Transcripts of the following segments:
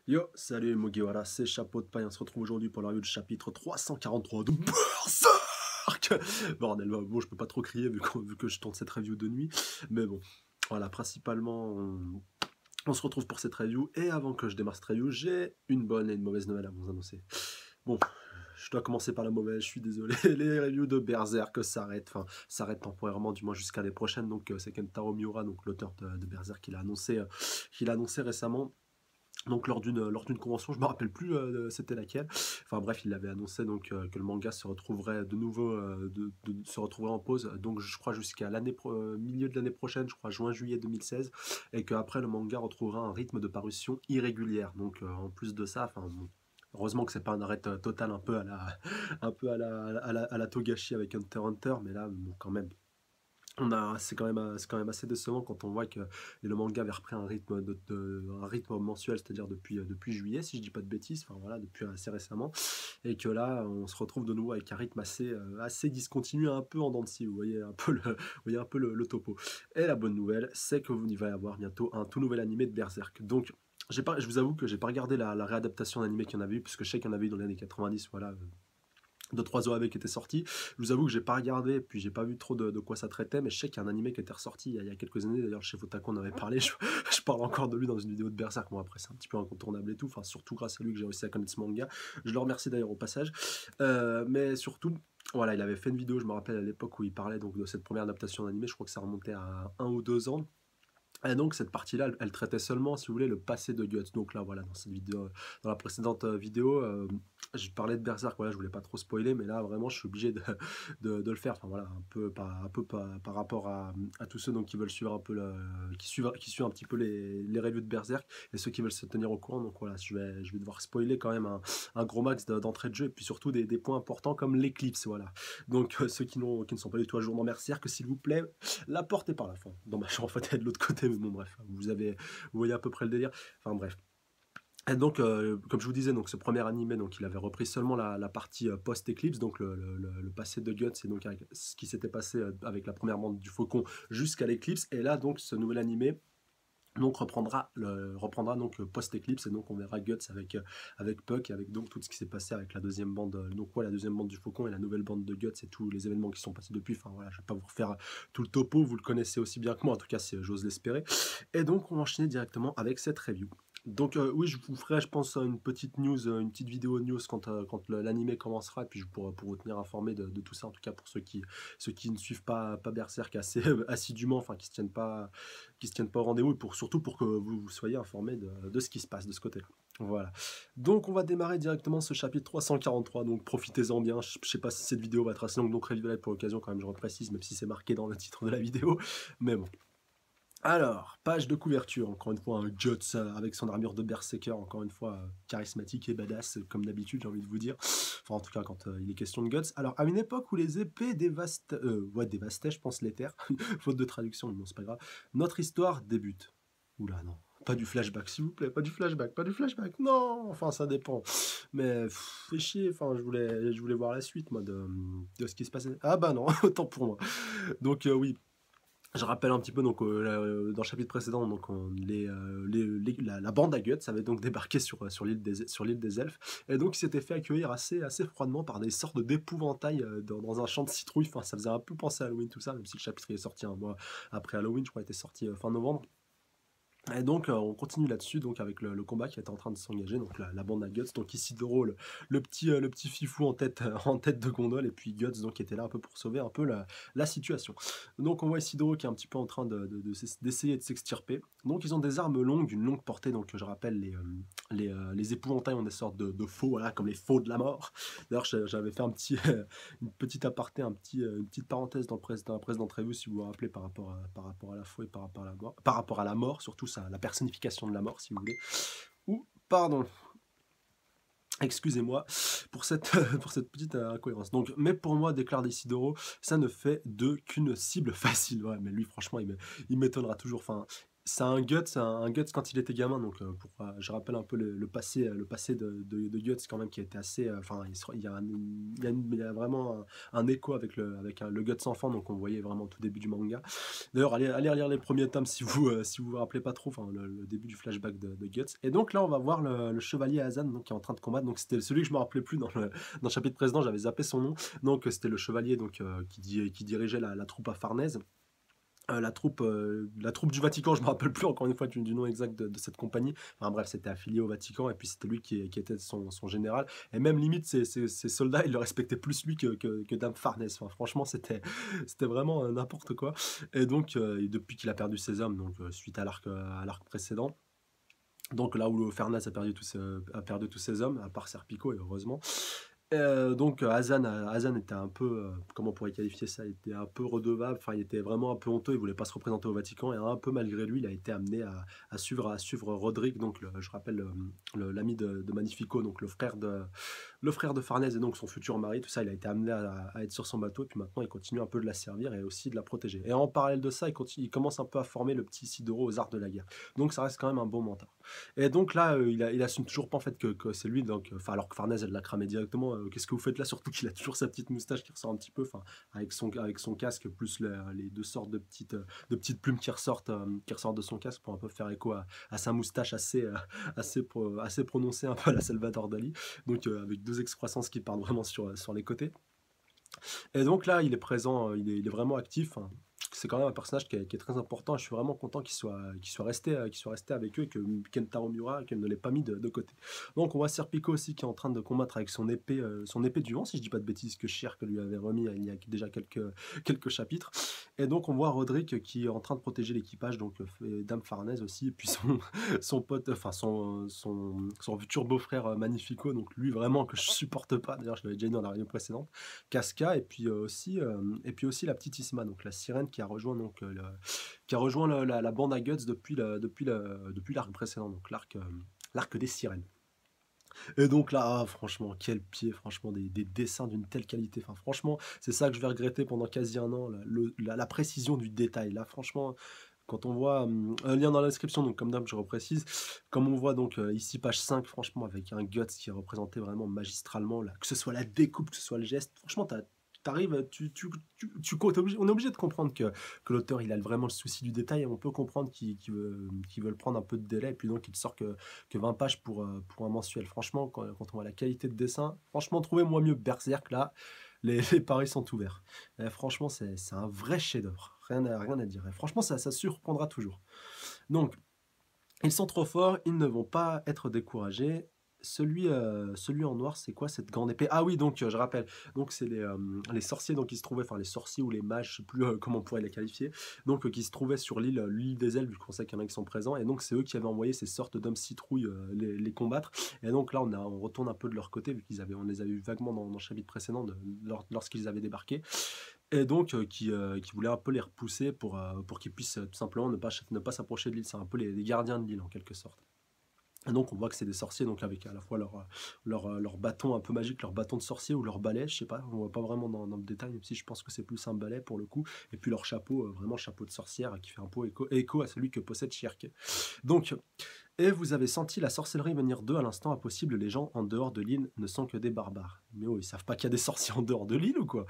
Yo, salut Mugiwara, c'est Chapeau de Paille, on se retrouve aujourd'hui pour la review du chapitre 343 de Berserk. Bordel, bon, je peux pas trop crier vu que je tourne cette review de nuit, mais bon, voilà, principalement, on se retrouve pour cette review, et avant que je démarre cette review, j'ai une bonne et une mauvaise nouvelle à vous annoncer. Bon, je dois commencer par la mauvaise, je suis désolé, les reviews de Berserk s'arrêtent temporairement, du moins jusqu'à l'année prochaine, donc c'est Kentaro Miura, donc l'auteur de Berserk, qu'il a annoncé récemment. Donc lors d'une convention, je me rappelle plus c'était laquelle. Enfin bref, il avait annoncé donc que le manga se retrouverait de nouveau se retrouverait en pause. Donc je crois jusqu'à milieu de l'année prochaine, je crois juin-juillet 2016, et qu'après le manga retrouvera un rythme de parution irrégulière. Donc en plus de ça, enfin bon, heureusement que c'est pas un arrêt total un peu à la un peu à la Togashi avec Hunter x Hunter, mais là bon, quand même. C'est quand même assez décevant quand on voit que le manga avait repris un rythme, un rythme mensuel, c'est-à-dire depuis juillet, si je dis pas de bêtises, enfin voilà, depuis assez récemment, et que là, on se retrouve de nouveau avec un rythme assez discontinu, un peu en dents de scie, vous voyez un peu le topo. Et la bonne nouvelle, c'est que il va y avoir bientôt un tout nouvel animé de Berserk. Donc, je vous avoue que j'ai pas regardé la réadaptation d'animé qu'il y en avait eu, puisque je sais qu'il y en avait eu dans les années 90, voilà, de 3 OAV qui était sorti. Je vous avoue que j'ai pas regardé, puis j'ai pas vu trop de quoi ça traitait, mais je sais qu'il y a un animé qui était ressorti il y a quelques années, d'ailleurs chez Fotaku on en avait parlé, je parle encore de lui dans une vidéo de Berserk, bon après c'est un petit peu incontournable et tout, enfin surtout grâce à lui que j'ai réussi à connaître ce manga, je le remercie d'ailleurs au passage, mais surtout, voilà, il avait fait une vidéo, je me rappelle à l'époque où il parlait donc de cette première adaptation d'animé, je crois que ça remontait à 1 ou 2 ans, et donc cette partie-là, elle traitait seulement, si vous voulez, le passé de Guts. Donc là, voilà, dans cette vidéo, dans la précédente vidéo, je parlais de Berserk, voilà, je voulais pas trop spoiler, mais là, vraiment, je suis obligé de le faire. Enfin voilà, par rapport à tous ceux donc, qui veulent suivre un peu qui suivent un petit peu les reviews de Berserk et ceux qui veulent se tenir au courant. Donc voilà, je vais devoir spoiler quand même un gros max d'entrée de jeu et puis surtout des points importants comme l'éclipse, voilà. Donc ceux qui ne sont pas du tout à jour dans Berserk, s'il vous plaît, la porte est par la fin. Dans ma chambre, en fait, elle est de l'autre côté, mais bon, bref, vous voyez à peu près le délire. Enfin, bref. Et donc, comme je vous disais, donc ce premier animé, donc il avait repris seulement la partie post-éclipse, donc le passé de Guts, et donc avec ce qui s'était passé avec la première bande du Faucon jusqu'à l'éclipse. Et là, donc, ce nouvel animé donc reprendra donc post-éclipse, et donc on verra Guts avec Puck, et avec donc tout ce qui s'est passé avec la deuxième bande, donc ouais, la deuxième bande du Faucon et la nouvelle bande de Guts et tous les événements qui sont passés depuis. Enfin voilà, je vais pas vous refaire tout le topo, vous le connaissez aussi bien que moi, en tout cas si j'ose l'espérer. Et donc on va enchaîner directement avec cette review. Donc oui, je vous ferai, je pense, une petite news, une petite vidéo news quand l'animé commencera, et puis pour vous tenir informé de tout ça, en tout cas pour ceux qui ne suivent pas Berserk assez assidûment, enfin qui se tiennent pas au rendez-vous, et surtout pour que vous soyez informés de ce qui se passe de ce côté-là. Voilà. Donc on va démarrer directement ce chapitre 343, donc profitez-en bien. Je sais pas si cette vidéo va être assez longue, donc Review pour l'occasion quand même, je reprécise, même si c'est marqué dans le titre de la vidéo, mais bon. Alors, page de couverture, encore une fois, un Guts avec son armure de Berserker, encore une fois, charismatique et badass, comme d'habitude, j'ai envie de vous dire. Enfin, en tout cas, quand il est question de Guts. Alors, à une époque où les épées dévastaient, je pense, les terres, faute de traduction, mais non, c'est pas grave, notre histoire débute. Oula, non. Pas du flashback, s'il vous plaît, pas du flashback, non, enfin, ça dépend. Mais, fait chier, enfin, je voulais voir la suite, moi, de ce qui se passait. Ah bah non, autant pour moi. Donc, oui, je rappelle un petit peu donc dans le chapitre précédent, donc la bande à Guts avait donc débarqué sur l'île des elfes, et donc ils s'étaient fait accueillir assez froidement par des sortes d'épouvantails dans un champ de citrouilles. Enfin, ça faisait un peu penser à Halloween, tout ça, même si le chapitre est sorti un mois après Halloween, je crois, était sorti fin novembre. Et donc on continue là-dessus, donc avec le combat qui était en train de s'engager, donc la bande à Guts, donc Isidoro, le petit fifou en tête de gondole, et puis Guts donc qui était là un peu pour sauver un peu la situation. Donc on voit Isidoro qui est un petit peu en train d'essayer de s'extirper. Donc ils ont des armes longues, une longue portée, donc je rappelle les épouvantails ont des sortes de faux, voilà, comme les faux de la mort. D'ailleurs j'avais fait une petite aparté, une petite parenthèse dans la précédente review, si vous vous rappelez, par rapport à la foi et par rapport à la mort, surtout ça, la personnification de la mort, si vous voulez. Ou, pardon, excusez-moi pour cette, pour cette petite incohérence. Donc, mais pour moi, déclare Isidoro, ça ne fait qu'une cible facile. Ouais, mais lui, franchement, il m'étonnera toujours. Enfin, C'est un Guts quand il était gamin, donc je rappelle un peu le passé de Guts quand même qui a été assez, enfin il y a vraiment un écho avec le Guts enfant, donc on voyait vraiment au tout début du manga. D'ailleurs, allez lire les premiers tomes si vous vous rappelez pas trop, enfin le début du flashback de Guts. Et donc là, on va voir le chevalier Azan donc, qui est en train de combattre. Donc c'était celui que je me rappelais plus dans le chapitre précédent, j'avais zappé son nom. Donc c'était le chevalier donc qui dirigeait la troupe à Farnèse. La troupe du Vatican, je me rappelle plus encore une fois du nom exact de cette compagnie. Enfin bref, c'était affilié au Vatican et puis c'était lui qui était son général. Et même limite, ses soldats, ils le respectaient plus lui que Dame Farnèse. Enfin, franchement, c'était vraiment n'importe quoi. Et donc, depuis qu'il a perdu ses hommes, donc suite à l'arc précédent, donc là où Farnèse a perdu tous ses hommes, à part Serpico, et heureusement. Donc Hazan était un peu, comment on pourrait qualifier ça, il était un peu redevable, enfin il était vraiment un peu honteux, il voulait pas se représenter au Vatican et un peu malgré lui il a été amené à suivre Roderick, donc je rappelle l'ami de Magnifico, donc le frère de Farnèse et donc son futur mari, tout ça il a été amené à être sur son bateau et puis maintenant il continue un peu de la servir et aussi de la protéger. Et en parallèle de ça il commence un peu à former le petit Isidoro aux arts de la guerre, donc ça reste quand même un bon mentor. Et donc là, il assume toujours pas en fait que c'est lui, donc, enfin, alors que Farnèse elle l'a cramé directement. Qu'est-ce que vous faites là? Surtout qu'il a toujours sa petite moustache qui ressort un petit peu, enfin, avec son casque, plus les deux sortes de petites plumes qui ressortent de son casque pour un peu faire écho à sa moustache assez prononcée, un peu à la Salvador Dali, donc avec deux excroissances qui partent vraiment sur les côtés. Et donc là, il est présent, il est vraiment actif, hein. C'est quand même un personnage qui est très important et je suis vraiment content qu'il soit resté avec eux et que Kentaro Miura qu'elle ne l'ait pas mis de côté. Donc on voit Serpico aussi qui est en train de combattre avec son épée du vent, si je dis pas de bêtises, que Shirk lui avait remis il y a déjà quelques chapitres. Et donc on voit Roderick qui est en train de protéger l'équipage, donc Dame Farnèse aussi, et puis son pote, enfin son futur beau-frère Magnifico, donc lui vraiment que je supporte pas, d'ailleurs je l'avais déjà dit dans la réunion précédente. Casca et puis aussi la petite Isma, donc la sirène qui a rejoint la bande à Guts depuis l'arc précédent, donc l'arc des sirènes. Et donc là, franchement, quel pied, franchement, des dessins d'une telle qualité. Enfin, franchement, c'est ça que je vais regretter pendant quasi un an, la précision du détail. Là, franchement, quand on voit un lien dans la description, donc comme d'hab, je reprécise, comme on voit donc ici page 5, franchement, avec un Guts qui est représenté vraiment magistralement, là, que ce soit la découpe, que ce soit le geste, franchement, t'arrives, on est obligé de comprendre que l'auteur il a vraiment le souci du détail et on peut comprendre qu'il veut prendre un peu de délai et puis donc il sort que 20 pages pour un mensuel. Franchement, quand on voit la qualité de dessin, franchement, trouvez-moi mieux Berserk là, les paris sont ouverts. Et franchement, c'est un vrai chef-d'œuvre, rien à dire. Et franchement, ça surprendra toujours. Donc, ils sont trop forts, ils ne vont pas être découragés. Celui en noir, c'est quoi cette grande épée? Ah oui, donc je rappelle, donc c'est les sorciers donc qui se trouvaient, enfin les sorciers ou les mages, je sais plus comment on pourrait les qualifier, donc qui se trouvaient sur l'île des Elfes, vu qu'on sait qu'il y en a qui sont présents, et donc c'est eux qui avaient envoyé ces sortes d'hommes citrouilles les combattre. Et donc là on retourne un peu de leur côté, vu on les avait vus vaguement dans le chapitre précédent lorsqu'ils avaient débarqué, et donc qui voulaient un peu les repousser pour qu'ils puissent tout simplement ne pas s'approcher de l'île. C'est un peu les gardiens de l'île en quelque sorte. Et donc on voit que c'est des sorciers, donc avec à la fois leur bâton un peu magique, leur bâton de sorcier ou leur balai, je sais pas, on voit pas vraiment dans le détail, même si je pense que c'est plus un balai pour le coup, et puis leur chapeau, vraiment chapeau de sorcière, qui fait un peu écho à celui que possède Shirk. Donc, et vous avez senti la sorcellerie venir d'eux à l'instant impossible, les gens en dehors de l'île ne sont que des barbares. Mais oh, ils savent pas qu'il y a des sorciers en dehors de l'île ou quoi?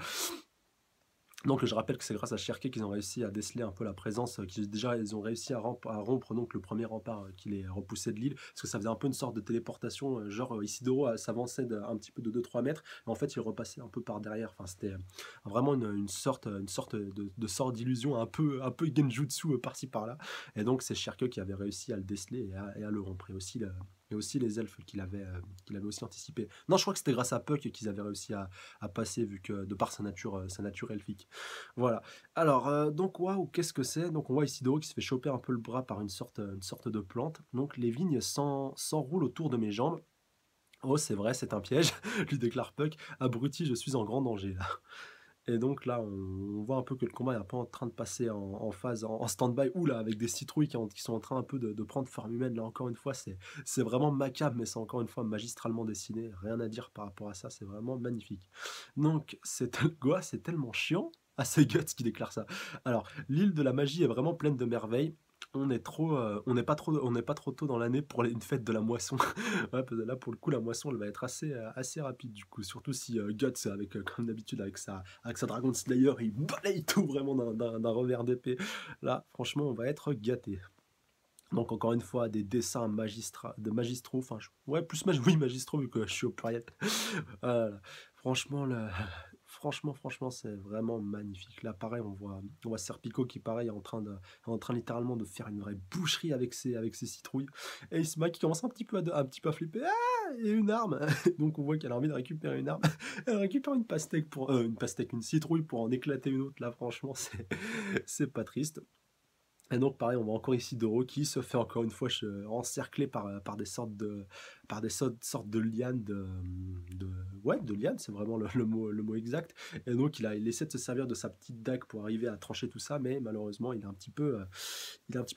Donc je rappelle que c'est grâce à Cherké qu'ils ont réussi à déceler un peu la présence, ils ont réussi à rompre donc le premier rempart qui les repoussait de l'île, parce que ça faisait un peu une sorte de téléportation, genre Isidoro s'avançait un petit peu de 2-3 mètres, et en fait il repassait un peu par derrière, enfin c'était vraiment une sorte de sort d'illusion un peu genjutsu par-ci par-là, et donc c'est Cherké qui avait réussi à le déceler et à le rompre, et aussi les elfes qu'il avait aussi anticipé. Non, je crois que c'était grâce à Puck qu'ils avaient réussi à passer, vu que de par sa nature elfique. Voilà. Alors, donc, waouh, qu'est-ce que c'est? Donc, on voit Isidoro qui se fait choper un peu le bras par une sorte de plante. Donc, les vignes s'enroulent autour de mes jambes. Oh, c'est vrai, c'est un piège, lui déclare Puck. Abruti, je suis en grand danger, là. Et donc là, on voit un peu que le combat est un peu en train de passer en phase, en stand-by, ou là, avec des citrouilles qui sont en train un peu de prendre forme humaine. Là, encore une fois, c'est vraiment macabre, mais c'est encore une fois magistralement dessiné. Rien à dire par rapport à ça, c'est vraiment magnifique. Donc, Goa, c'est tellement chiant. Ah, c'est Guts qui déclare ça. Alors, l'île de la magie est vraiment pleine de merveilles. on n'est pas trop tôt dans l'année pour une fête de la moisson. Ouais, parce que là, pour le coup, la moisson, elle va être assez rapide, du coup. Surtout si Guts, comme d'habitude, avec sa Dragon Slayer, il balaye tout vraiment d'un revers d'épée. Là, franchement, on va être gâté. Donc, encore une fois, des dessins magistraux. Enfin, ouais, oui, magistraux, vu que je suis au pluriel. Voilà. Franchement, franchement, c'est vraiment magnifique. Là, pareil, on voit Serpico qui, pareil, est en train littéralement de faire une vraie boucherie avec ses citrouilles. Et Isma qui commence un petit peu à flipper. Ah, et une arme. Donc, on voit qu'elle a envie de récupérer une arme. Elle récupère une citrouille pour en éclater une autre. Là, franchement, c'est pas triste. Et donc pareil, on voit encore ici Doro qui se fait encore une fois encercler par des sortes de lianes ouais, de lianes, c'est vraiment le mot exact. Et donc il essaie de se servir de sa petite dague pour arriver à trancher tout ça, mais malheureusement il est un petit peu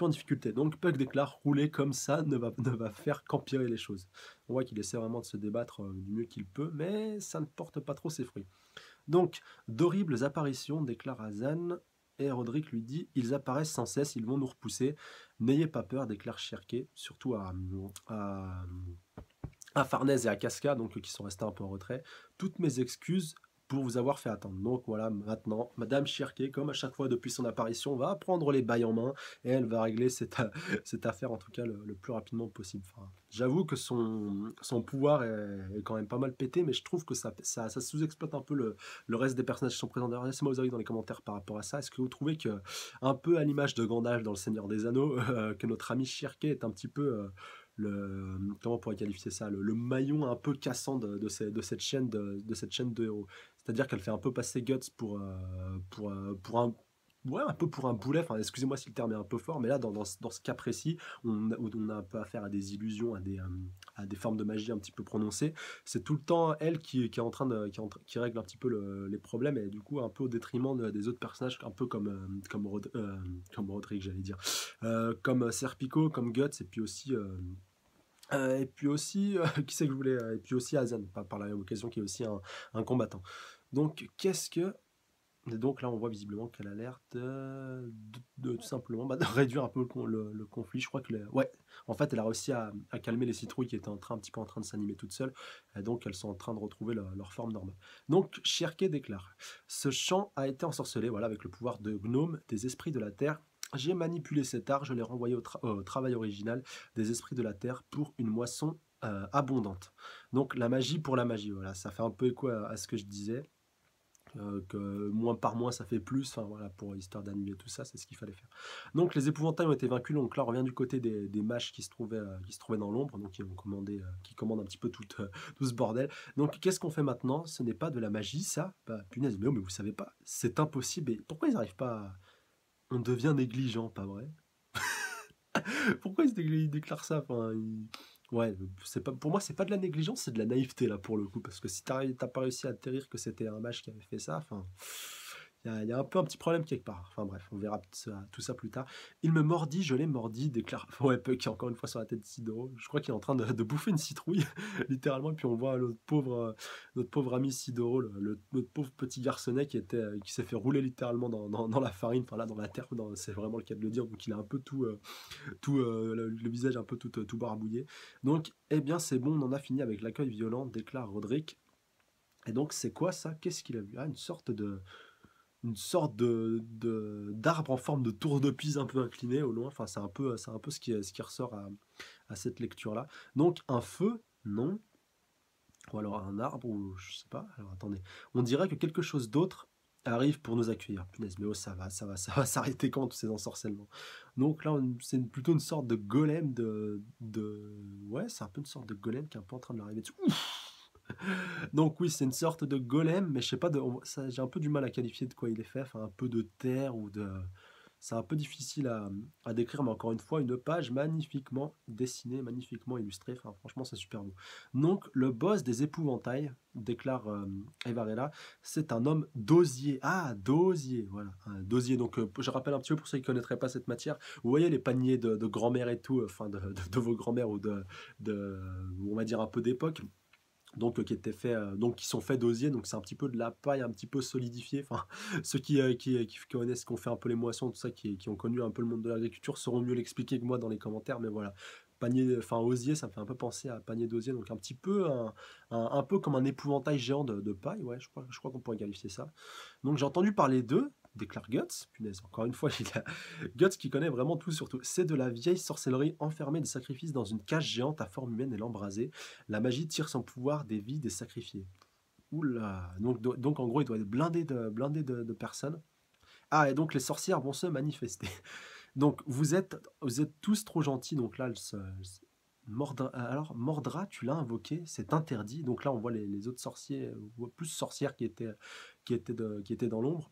en difficulté. Donc Puck déclare rouler comme ça ne va faire qu'empirer les choses. On voit qu'il essaie vraiment de se débattre du mieux qu'il peut, mais ça ne porte pas trop ses fruits. Donc, d'horribles apparitions, déclare Azan, et Roderick lui dit, ils apparaissent sans cesse, ils vont nous repousser. N'ayez pas peur, déclare Cherké, surtout à Farnèse et à Casca, donc qui sont restés un peu en retrait. Toutes mes excuses pour vous avoir fait attendre. Donc voilà, maintenant, Madame Cherké, comme à chaque fois depuis son apparition, va prendre les bails en main et elle va régler cette affaire, en tout cas, le plus rapidement possible. Enfin, j'avoue que son pouvoir est quand même pas mal pété, mais je trouve que ça sous-exploite un peu le reste des personnages qui sont présents. D'ailleurs, laissez-moi vos avis dans les commentaires par rapport à ça. Est-ce que vous trouvez que, un peu à l'image de Gandalf dans Le Seigneur des Anneaux, que notre ami Cherké est un petit peu... comment on pourrait qualifier ça, le maillon un peu cassant de cette chaîne de héros. C'est-à-dire qu'elle fait un peu passer Guts pour un boulet. Enfin, excusez-moi si le terme est un peu fort, mais là, dans ce cas précis, où on a un peu affaire à des illusions, à des formes de magie un petit peu prononcées, c'est tout le temps elle qui est en train qui règle un petit peu les problèmes, et du coup, un peu au détriment des autres personnages, un peu comme Roderick, j'allais dire, comme Serpico, comme Guts, et puis aussi, qui c'est que je voulais, et puis aussi Azan, par la même occasion, qui est aussi un combattant. Donc, et donc là, on voit visiblement qu'elle a l'air tout simplement de réduire un peu le conflit. Je crois que ouais, en fait, elle a réussi à calmer les citrouilles qui étaient un petit peu en train de s'animer toutes seules. Et donc, elles sont en train de retrouver leur forme normale. Donc, Cherké déclare, ce champ a été ensorcelé, voilà, avec le pouvoir de gnome des esprits de la terre. J'ai manipulé cet art, je l'ai renvoyé au travail original des esprits de la terre pour une moisson abondante. Donc, la magie pour la magie, voilà, ça fait un peu écho à ce que je disais. Que moins par moins ça fait plus, enfin voilà, pour histoire d'annuler tout ça, c'est ce qu'il fallait faire. Donc les épouvantails ont été vaincus, donc là on revient du côté des mages qui se trouvaient dans l'ombre, donc qui commandent un petit peu tout ce bordel. Donc qu'est-ce qu'on fait maintenant? Ce n'est pas de la magie, ça? Bah punaise, mais vous savez pas, c'est impossible. Et pourquoi ils n'arrivent pas On devient négligent, pas vrai? Pourquoi ils déclarent ça? Enfin, ouais, pour moi, c'est pas de la négligence, c'est de la naïveté, là, pour le coup. Parce que si t'as pas réussi à atterrir que c'était un mage qui avait fait ça, enfin, il y a un peu un petit problème quelque part. Enfin bref, on verra tout ça plus tard. Il me mordit, je l'ai mordi, déclare ouais, Puck qui est encore une fois sur la tête de Sidoro. Je crois qu'il est en train de bouffer une citrouille, littéralement. Et puis on voit notre pauvre ami Sidoro, notre pauvre petit garçonnet qui s'est fait rouler littéralement dans la farine, enfin là, dans la terre, c'est vraiment le cas de le dire. Donc il a un peu le visage un peu tout barbouillé. Donc, eh bien, c'est bon, on en a fini avec l'accueil violent, déclare Roderick. Et donc, c'est quoi ça? Qu'est-ce qu'il a vu? Ah, d'arbre en forme de tour de Pise un peu incliné au loin. Enfin, c'est un peu ce qui ressort à cette lecture-là. Donc, un feu? Non. Ou alors un arbre, ou je sais pas. Alors, attendez. On dirait que quelque chose d'autre arrive pour nous accueillir. Punaise, mais oh, ça va s'arrêter quand tous ces ensorcellements? Donc là, c'est plutôt une sorte de golem ouais, c'est un peu une sorte de golem qui est un peu en train de l'arriver dessus. Donc oui, c'est une sorte de golem, mais je sais pas, j'ai un peu du mal à qualifier de quoi il est fait, enfin un peu de terre ou de... C'est un peu difficile à décrire, mais encore une fois, une page magnifiquement dessinée, magnifiquement illustrée, enfin franchement c'est super beau. Donc le boss des épouvantails, déclare Evarella, c'est un homme d'osier. Ah, d'osier, voilà, un d'osier. Donc je rappelle un petit peu pour ceux qui ne connaîtraient pas cette matière, vous voyez les paniers de grand-mère et tout, enfin de vos grand-mères ou on va dire un peu d'époque. donc qui étaient faits, donc qui sont faits d'osier, donc c'est un petit peu de la paille un petit peu solidifiée. Enfin, ceux qui connaissent, qui ont fait un peu les moissons, tout ça, qui ont connu un peu le monde de l'agriculture, sauront mieux l'expliquer que moi dans les commentaires, mais voilà. Panier, enfin osier, ça me fait un peu penser à panier d'osier, donc un petit peu un peu comme un épouvantail géant de paille, ouais, je crois qu'on pourrait qualifier ça. Donc j'ai entendu parler d'eux, déclare Guts, punaise, encore une fois, il a Guts qui connaît vraiment tout sur tout. C'est de la vieille sorcellerie enfermée des sacrifices dans une cage géante à forme humaine et l'embraser. La magie tire son pouvoir des vies des sacrifiés. Oula, donc en gros, il doit être blindé de personnes. Ah, et donc les sorcières vont se manifester. Donc vous êtes tous trop gentils. Donc là, Mordra, alors Mordra, tu l'as invoqué, c'est interdit. Donc là, on voit les autres sorciers, on voit plus sorcières qui étaient dans l'ombre.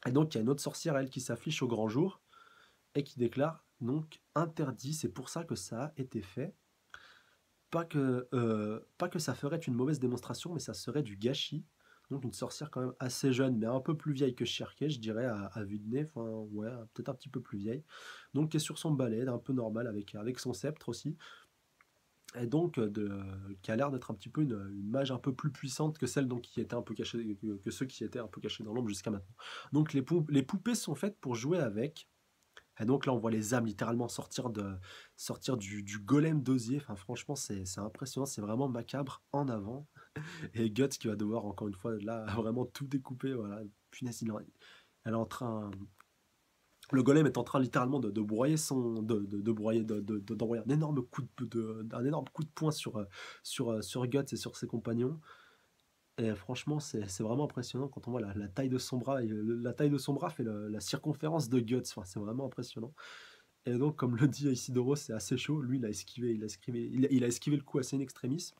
Et donc il y a une autre sorcière, elle, qui s'affiche au grand jour et qui déclare donc interdit. C'est pour ça que ça a été fait. Pas que ça ferait une mauvaise démonstration, mais ça serait du gâchis. Donc une sorcière quand même assez jeune, mais un peu plus vieille que Shirkey, je dirais, à vue de nez, enfin ouais, peut-être un petit peu plus vieille. Donc qui est sur son balai, un peu normal, avec son sceptre aussi. Et donc qui a l'air d'être un petit peu une mage un peu plus puissante que celle donc, qui était un peu cachée, que ceux qui étaient un peu cachés dans l'ombre jusqu'à maintenant. Donc les poupées sont faites pour jouer avec. Et donc là, on voit les âmes littéralement sortir du golem d'osier. Enfin, franchement, c'est impressionnant, c'est vraiment macabre en avant. Et Guts qui va devoir, encore une fois, là, vraiment tout découper. Voilà, punaise, elle est en train. Le golem est en train littéralement de broyer de broyer, d'envoyer un énorme coup de poing sur Guts et sur ses compagnons. Et franchement, c'est vraiment impressionnant quand on voit la taille de son bras. Et la taille de son bras fait la circonférence de Guts. Enfin, c'est vraiment impressionnant. Et donc, comme le dit Isidoro, c'est assez chaud. Lui, il a esquivé le coup assez in extremis,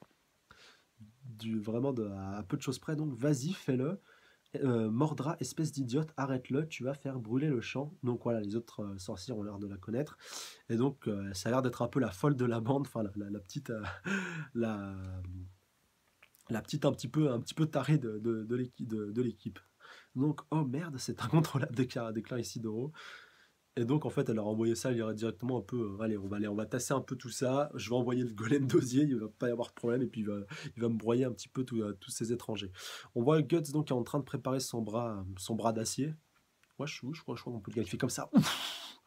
vraiment à peu de choses près. Donc, vas-y, fais-le. Mordra, espèce d'idiote, arrête-le, tu vas faire brûler le champ. Donc voilà, les autres sorcières ont l'air de la connaître. Et donc, ça a l'air d'être un peu la folle de la bande, enfin la petite, la, la petite un petit peu tarée de l'équipe. Donc, oh merde, c'est incontrôlable, déclare Isidoro. Et donc, en fait, elle leur a envoyé ça directement un peu. Allez, on va tasser un peu tout ça. Je vais envoyer le golem d'osier, il va pas y avoir de problème. Et puis, il va me broyer un petit peu tous ces étrangers. On voit Guts donc qui est en train de préparer son bras d'acier. Ouais, je crois qu'on peut le qualifier comme ça. Ouf,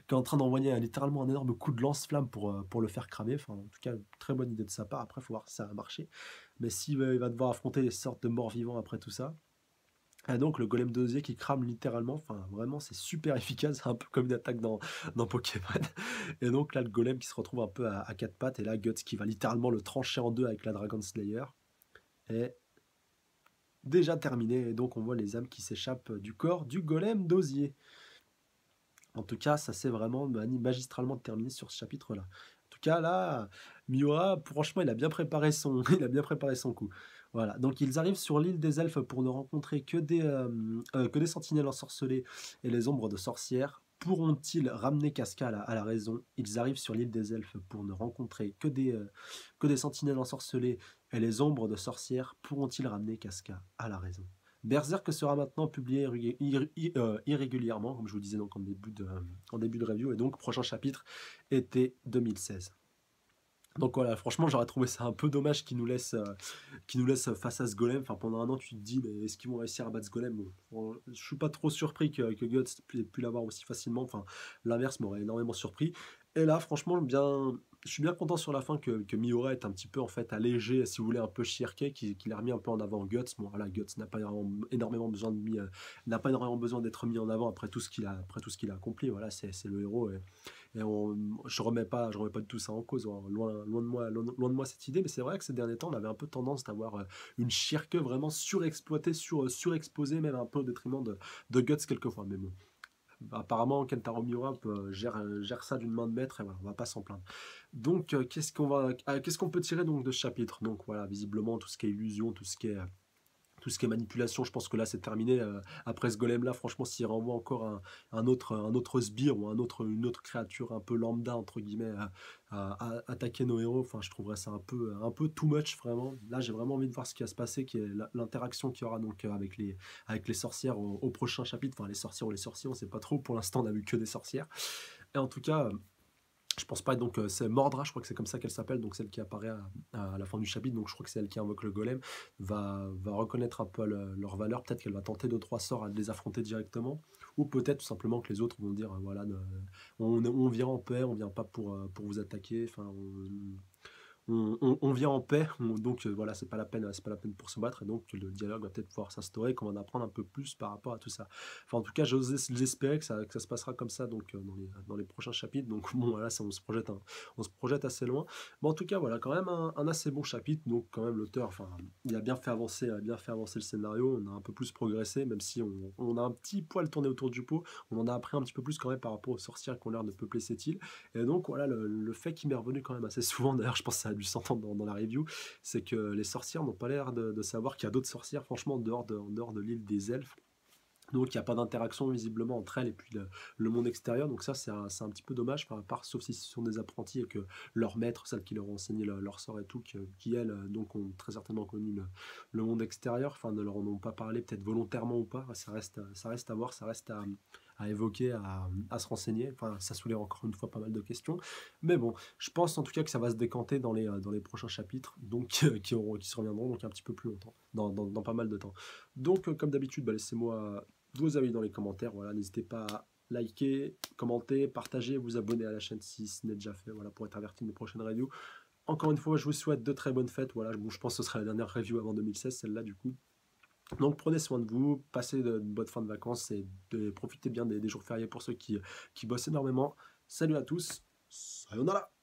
qui est en train d'envoyer littéralement un énorme coup de lance-flamme pour le faire cramer. Enfin, en tout cas, très bonne idée de sa part. Après, il faut voir si ça va marcher. Mais s'il il va devoir affronter des sortes de morts vivants après tout ça. Et donc le golem d'osier qui crame littéralement, enfin vraiment c'est super efficace, un peu comme une attaque dans Pokémon. Et donc là le golem qui se retrouve un peu à quatre pattes, et là Guts qui va littéralement le trancher en deux avec la Dragon Slayer. Et déjà terminé, et donc on voit les âmes qui s'échappent du corps du golem d'osier. En tout cas, ça s'est vraiment magistralement terminé sur ce chapitre-là. En tout cas, là, Miura, franchement, il a bien préparé son, il a bien préparé son coup. Voilà. Donc, ils arrivent sur l'île des elfes pour ne rencontrer que des sentinelles ensorcelées et les ombres de sorcières. Pourront-ils ramener Casca à la raison? Ils arrivent sur l'île des elfes pour ne rencontrer que des sentinelles ensorcelées et les ombres de sorcières. Pourront-ils ramener Casca à la raison? Berserk sera maintenant publié irrégulièrement, comme je vous disais donc en début de review, et donc prochain chapitre, été 2016. Donc voilà, franchement, j'aurais trouvé ça un peu dommage qu'ils nous laissent face à ce golem. Enfin, pendant un an, tu te dis, mais est-ce qu'ils vont réussir à battre ce golem? Bon, je suis pas trop surpris que Guts ait pu l'avoir aussi facilement. Enfin, l'inverse m'aurait énormément surpris. Et là, franchement, je suis bien content sur la fin que Miura est un petit peu en fait allégé, si vous voulez, un peu Shirkey, qu'il a remis un peu en avant Guts. Bon, voilà, Guts n'a pas énormément besoin d'être mis en avant après tout ce qu'il a accompli. Voilà, c'est le héros. Et je remets pas du tout ça en cause, hein. Loin de moi cette idée, mais c'est vrai que ces derniers temps, on avait un peu tendance d'avoir une Shirke vraiment surexploitée, surexposée, même un peu au détriment de Guts quelquefois. Mais bon, apparemment, Kentaro Miura gère ça d'une main de maître, et voilà, on va pas s'en plaindre. Donc, qu'est-ce qu'on peut tirer donc de ce chapitre? Donc voilà, visiblement, tout ce qui est illusion, tout ce qui est manipulation, je pense que là c'est terminé. Après ce golem là, franchement, s'il renvoie encore un autre sbire ou une autre créature un peu lambda entre guillemets à attaquer nos héros, enfin je trouverais ça un peu too much vraiment. Là j'ai vraiment envie de voir ce qui va se passer, qui est l'interaction qu'il y aura donc avec les sorcières au prochain chapitre. Enfin les sorcières ou les sorciers, on sait pas trop, pour l'instant on a vu que des sorcières. Et en tout cas Je pense pas, donc c'est Mordra, je crois que c'est comme ça qu'elle s'appelle, donc celle qui apparaît à la fin du chapitre, donc je crois que c'est elle qui invoque le golem, va reconnaître un peu leur valeur, peut-être qu'elle va tenter 2-3 sorts à les affronter directement, ou peut-être tout simplement que les autres vont dire, voilà, on vient en paix, on vient pas pour vous attaquer, enfin, on vient en paix, donc voilà, c'est pas la peine pour se battre, et donc le dialogue va peut-être pouvoir s'instaurer, qu'on va en apprendre un peu plus par rapport à tout ça. Enfin, en tout cas, j'ose l'espérer que ça se passera comme ça donc, dans les prochains chapitres. Donc, bon, voilà, ça, on se projette assez loin. Mais en tout cas, voilà, quand même un assez bon chapitre. Donc, quand même, l'auteur, enfin, il a bien fait avancer le scénario. On a un peu plus progressé, même si on a un petit poil tourné autour du pot. On en a appris un petit peu plus quand même par rapport aux sorcières qui ont l'air de peupler cette île. Et donc, voilà, le fait qui m'est revenu quand même assez souvent, d'ailleurs, je pense que ça a dû s'entendre dans la review, c'est que les sorcières n'ont pas l'air de savoir qu'il y a d'autres sorcières, franchement, en dehors de l'île des elfes. Donc il n'y a pas d'interaction visiblement entre elles et puis le monde extérieur. Donc ça, c'est un petit peu dommage, enfin, à part, sauf si ce sont des apprentis et que leur maître, celle qui leur a enseigné leur sort et tout, qui elles, donc ont très certainement connu le monde extérieur, enfin ne leur en ont pas parlé, peut-être volontairement ou pas, ça reste à voir, ça reste à évoquer, à se renseigner. Enfin, ça soulève encore une fois pas mal de questions. Mais bon, je pense en tout cas que ça va se décanter dans les prochains chapitres, donc qui se reviendront donc un petit peu plus longtemps, dans pas mal de temps. Donc, comme d'habitude, bah, laissez-moi vos avis dans les commentaires. Voilà, n'hésitez pas à liker, commenter, partager, vous abonner à la chaîne si ce n'est déjà fait, voilà, pour être averti de mes prochaines reviews. Encore une fois, je vous souhaite de très bonnes fêtes. Voilà, bon, je pense que ce sera la dernière review avant 2016, celle-là du coup. Donc prenez soin de vous, passez de bonnes fins de vacances et profitez bien des jours fériés pour ceux qui bossent énormément. Salut à tous, sayonara!